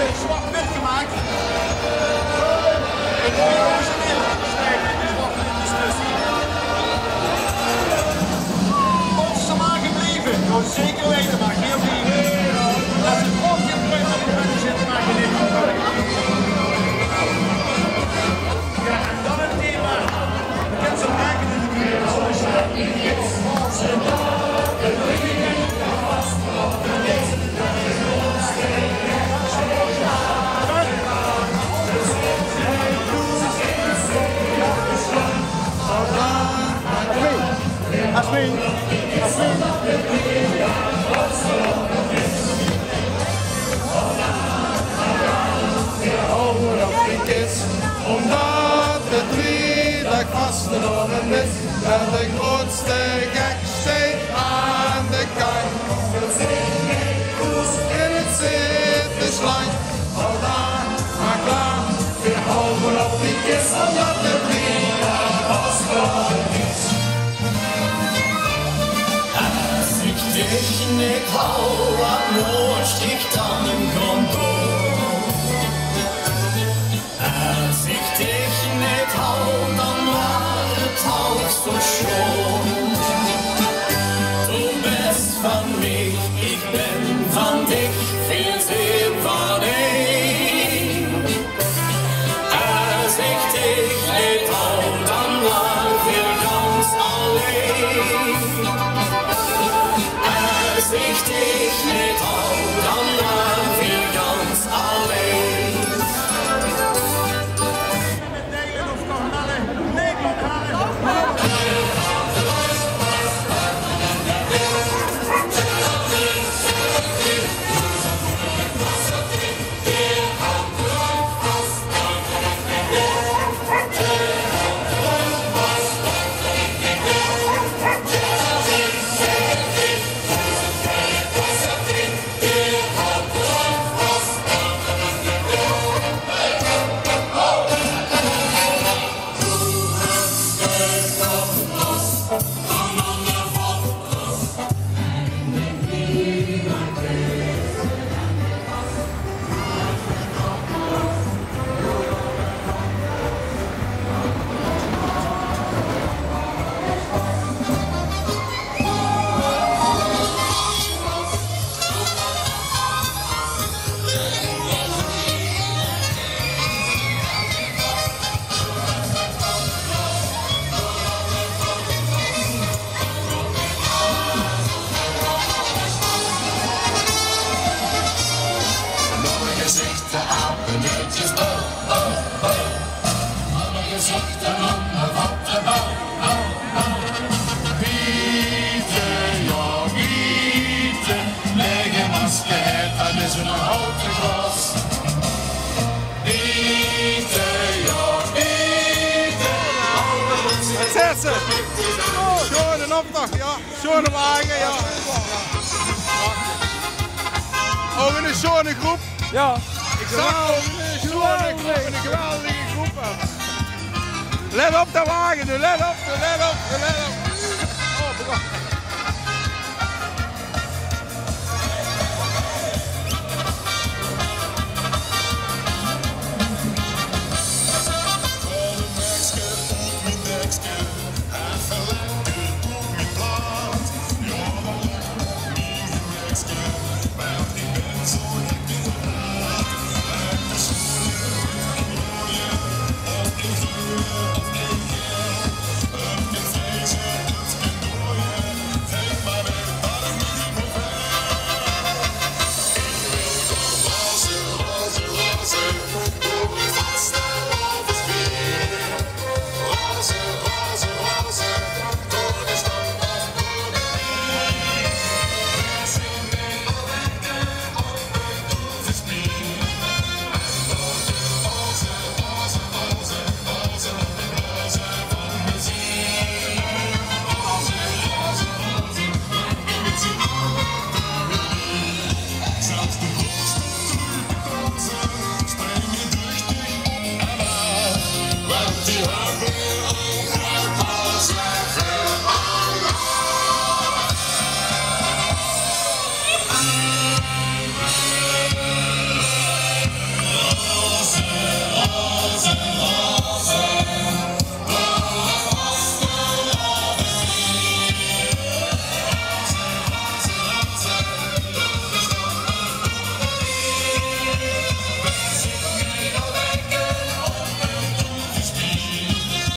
beetje zwart-wit gemaakt. Ik wil origineel stijgen, die zwart-wit discussie. Ons smaak gebleven, gewoon zeker weten, maar heel lief. Als het grootje terug naar de buiten zit, maak je niks. Ja, en dan het thema. Je kent zo'n haken in de buurt, zoals je dat niet weet. Asmin. Omdat het vrijdag vastgenomen is en de grootste gekste aan de kant. In het Zitterdsland, hou daar maar klaar. We houden op die kist omdat het vrijdag vastgenomen is. Als ik dich niet hou, wat moest ik dan gaan doen? Als ik dich niet hou, dan war het ook zo schoon. Du bist van mij, ik ben van dich, veel zeer van een. Als ik dich niet hou, dan war wir ganz alleen. Als ik dich niet hou, dan waren we ganz alleen. Met delen of kornellen, Nederland halen. Schoon en optoch, ja. Schone wagen, ja. Ook in een schone groep. Ja. Ik zag ook een schone groep, een geweldige groep. Let op de wagen nu, let op. Oh, begon. Ik ben zo